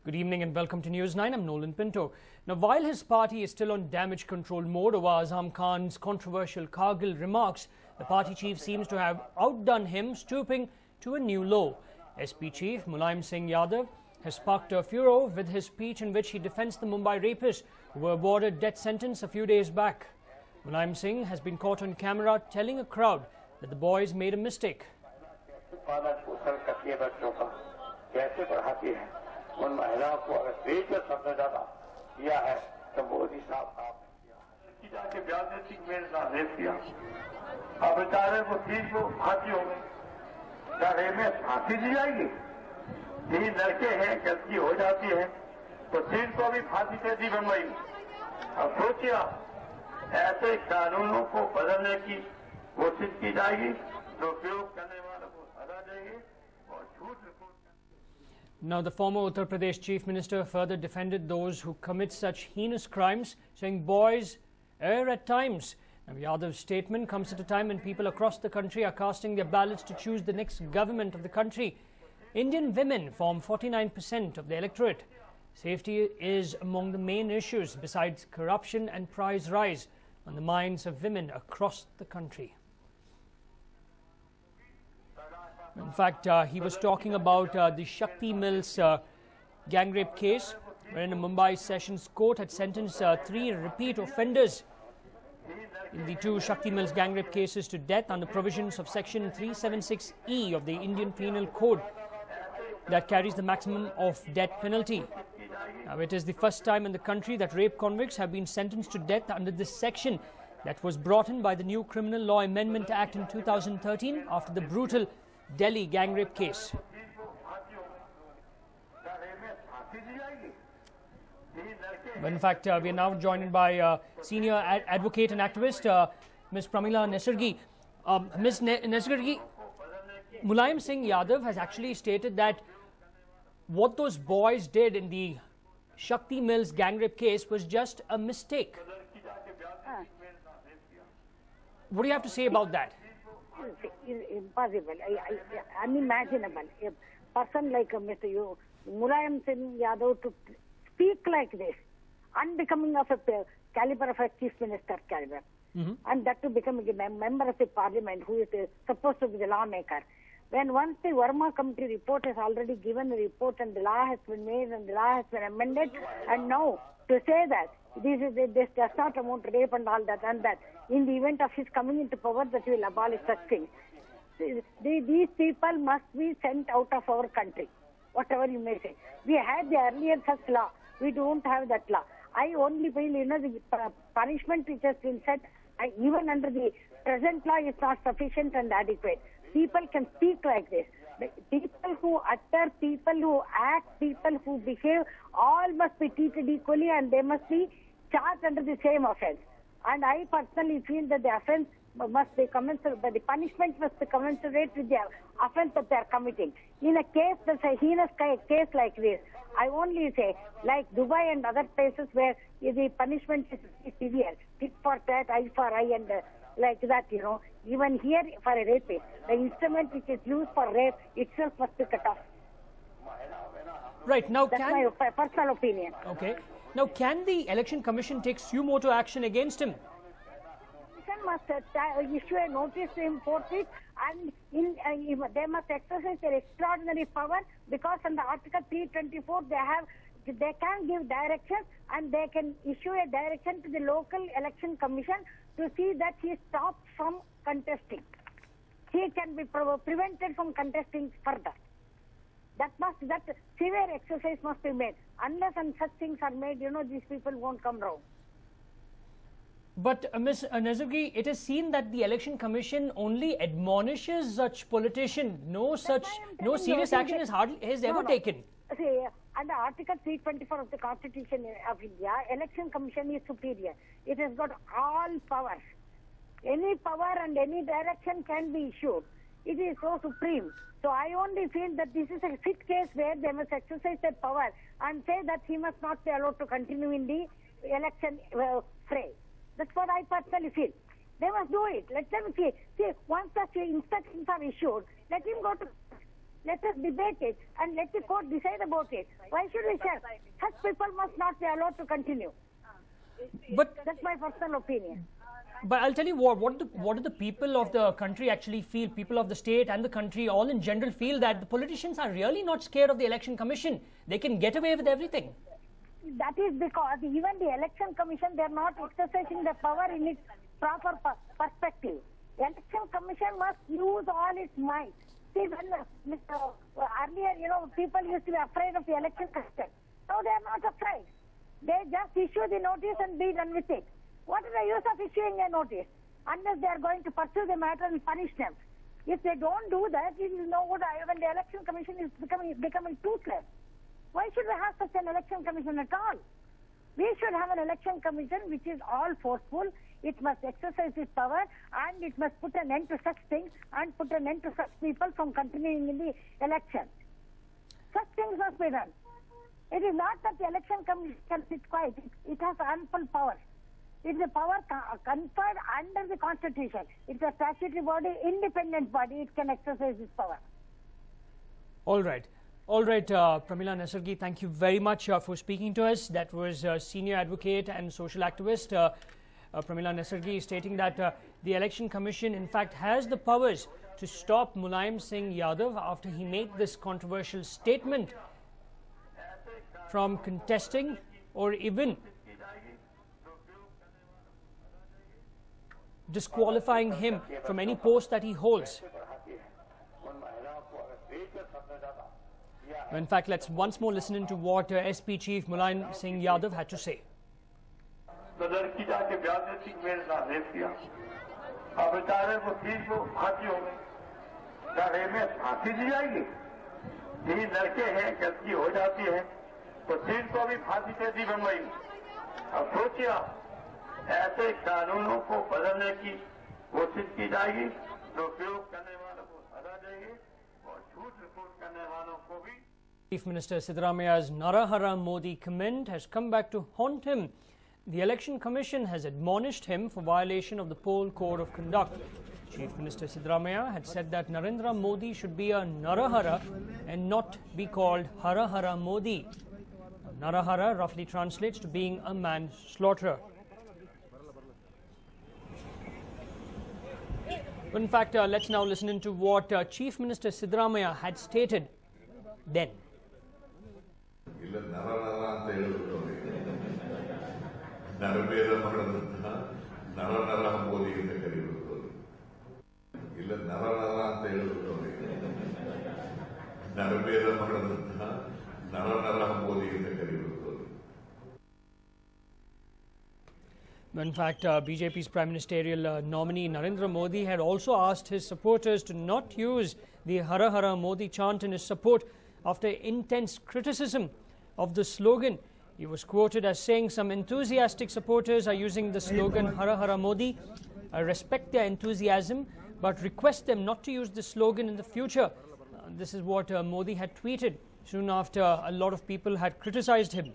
Good evening and welcome to News 9. I'm Nolan Pinto. Now, while his party is still on damage control mode over Azam Khan's controversial Kargil remarks, the party chief seems to have outdone him, stooping to a new low. SP chief Mulayam Singh Yadav has sparked a furor with his speech in which he defends the Mumbai rapists who were awarded death sentence a few days back. Mulayam Singh has been caught on camera telling a crowd that the boys made a mistake. उन महिलाओं को अगर देश में सबसे ज्यादा किया है तो मोदी साहब आपने जाके बयान देती मेरे साथ रेप किया। अब बेचारे को तीन को फांसी हो गई। क्या रेप में फांसी दी जाएगी? तीन लड़के हैं, गलती हो जाती है तो तीन को भी फांसी दे दी मुंबई। अब सोचिए ऐसे कानूनों को बदलने की कोशिश की जाएगी जो उपयोग करने वालों को सजा देगी और झूठ report. Now, the former Uttar Pradesh Chief Minister further defended those who commit such heinous crimes, saying boys err at times. Now, Yadav's statement comes at a time when people across the country are casting their ballots to choose the next government of the country. Indian women form 49% of the electorate. Safety is among the main issues, besides corruption and price rise, on the minds of women across the country. In fact, he was talking about the Shakti Mills gang rape case, wherein a Mumbai Sessions Court had sentenced 3 repeat offenders in the 2 Shakti Mills gang rape cases to death under provisions of Section 376E of the Indian Penal Code that carries the maximum of death penalty. Now, it is the first time in the country that rape convicts have been sentenced to death under this section that was brought in by the new Criminal Law Amendment Act in 2013 after the brutal Delhi gang rape case. In fact, we are now joined by senior advocate and activist, Ms. Pramila Nesargi. Ms. Nesargi, Mulayam Singh Yadav has actually stated that what those boys did in the Shakti Mills gang rape case was just a mistake. What do you have to say about that? Impossible, unimaginable. A person like Mr. Mulayam Singh Yadav to speak like this, unbecoming of a caliber of a chief minister caliber, and that to become a member of the parliament who is supposed to be the lawmaker. When once the Verma committee report has already given the report and the law has been made and the law has been amended, and now to say that this does not amount to rape and all that, and that in the event of his coming into power that he will abolish such things. These people must be sent out of our country, whatever you may say. We had the earlier such law. We don't have that law. I only feel, the punishment which has been set, even under the present law, is not sufficient and adequate. People can speak like this. People who utter, people who act, people who behave, all must be treated equally and they must be charged under the same offence. And I personally feel that the offence must be commensurate, the punishment must be commensurate with the offence that they are committing. In a case that's a heinous case like this, I only say, like Dubai and other places where the punishment is severe, tit for tat, eye for eye, and like that, even here for a rapist, the instrument which is used for rape itself must be cut off. Right, now that's my personal opinion. Okay. Now, can the Election Commission take suo motu action against him? Must issue a notice to him forthwith, and they must exercise their extraordinary power, because under Article 324 they can give directions and they can issue a direction to the local election commission to see that he stops from contesting. He can be prevented from contesting further. That severe exercise must be made. Unless and such things are made, these people won't come round. But Ms. Nesargi, it is seen that the Election Commission only admonishes such politicians. No serious action is ever taken. See, under Article 324 of the Constitution of India, Election Commission is superior. It has got all powers. Any power and any direction can be issued. It is so supreme. So I only feel that this is a fit case where they must exercise their power and say that he must not be allowed to continue in the election fray. That's what I personally feel. They must do it. Let them see. See, once the instructions are issued, let him go to. Let us debate it and let the court decide about it. Why should we share? Such people must not be allowed to continue. But that's my personal opinion. But I'll tell you what do the people of the country actually feel, people of the state and the country all in general feel, that the politicians are really not scared of the Election Commission. They can get away with everything. That is because even the Election Commission, they are not exercising the power in its proper perspective. The Election Commission must use all its might. See, when earlier, people used to be afraid of the Election Commission. Now they are not afraid. They just issue the notice and be done with it. What is the use of issuing a notice unless they are going to pursue the matter and punish them? If they don't do that, it is no good when the Election Commission is becoming toothless. Why should we have such an Election Commission at all? We should have an Election Commission which is all forceful. It must exercise its power and it must put an end to such things and put an end to such people from continuing in the election. Such things must be done. It is not that the Election Commission can sit quiet. It has ample power. It is a power conferred under the Constitution. It's a statutory body, independent body. It can exercise its power. All right. All right, Pramila Nesargi, thank you very much for speaking to us. That was senior advocate and social activist Pramila Nesargi stating that the Election Commission, in fact, has the powers to stop Mulayam Singh Yadav after he made this controversial statement from contesting or even disqualifying him from any post that he holds. In fact, let's once more listen into what SP Chief Mulayam Singh Yadav had to say. तो लड़की जाके ब्याह देती मेरे साथ rape किया, अब बेचारे को तीन को फांसी हो गई। क्या रेप में फांसी दी जाएगी? तीन लड़के हैं, गलती हो जाती है तो तीन को भी फांसी दे दी बम्बई। अब सोचिए आप, ऐसे कानूनों को बदलने की कोशिश की जाएगी तो उपयोग करने वालों को सजा देगी और झूठ रिपोर्ट करने वालों को भी। Chief Minister Siddaramaia's Narahara Modi comment has come back to haunt him. The Election Commission has admonished him for violation of the poll code of conduct. Chief Minister Siddaramaiya had said that Narendra Modi should be a Narahara and not be called Hara Hara Modi. Narahara roughly translates to being a manslaughterer. But in fact, let's now listen into what Chief Minister Siddaramaiya had stated then. ನರಭೇದ ಮಾಡೋದಂತಹ ನರ ಮೋದಿ ಅಂತ ಕರೆಯುವುದು ಇಲ್ಲ ನರ ಅಂತ ಹೇಳುವುದು ನರಭೇದ ಮಾಡೋದಂತಹ ನರ ಮೋದಿ ಅಂತ ಕರೆಯುವುದು. In fact, BJP's Prime Ministerial nominee Narendra Modi had also asked his supporters to not use the Hara Hara Modi chant in his support after intense criticism of the slogan. He was quoted as saying some enthusiastic supporters are using the slogan Hara Hara Modi. I respect their enthusiasm but request them not to use this slogan in the future. This is what Modi had tweeted soon after a lot of people had criticized him.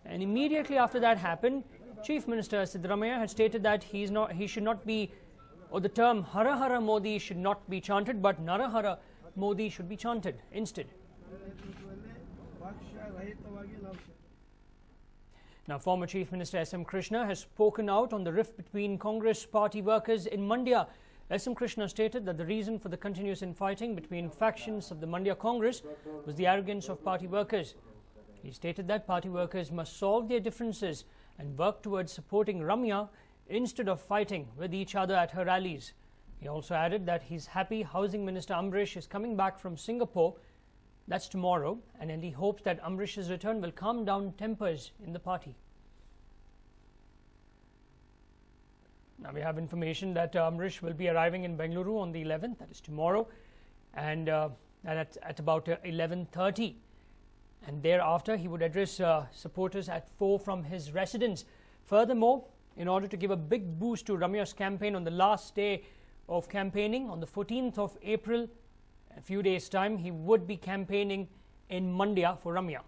And immediately after that happened, Chief Minister Siddaramaiya had stated that he should not be, or the term Hara Hara Modi should not be chanted, but Narahara Modi should be chanted instead. Now, former Chief Minister S.M. Krishna has spoken out on the rift between Congress party workers in Mandya. S.M. Krishna stated that the reason for the continuous infighting between factions of the Mandya Congress was the arrogance of party workers. He stated that party workers must solve their differences and work towards supporting Ramya instead of fighting with each other at her rallies. He also added that he's happy Housing Minister Amrish is coming back from Singapore. That's tomorrow, and he hopes that Amrish's return will calm down tempers in the party. Now we have information that Amrish will be arriving in Bengaluru on the 11th, that is tomorrow, and at about 11:30. And thereafter he would address supporters at 4 from his residence. Furthermore, in order to give a big boost to Ramya's campaign on the last day of campaigning, on the 14th of April, a few days' time, he would be campaigning in Mandya for Ramya.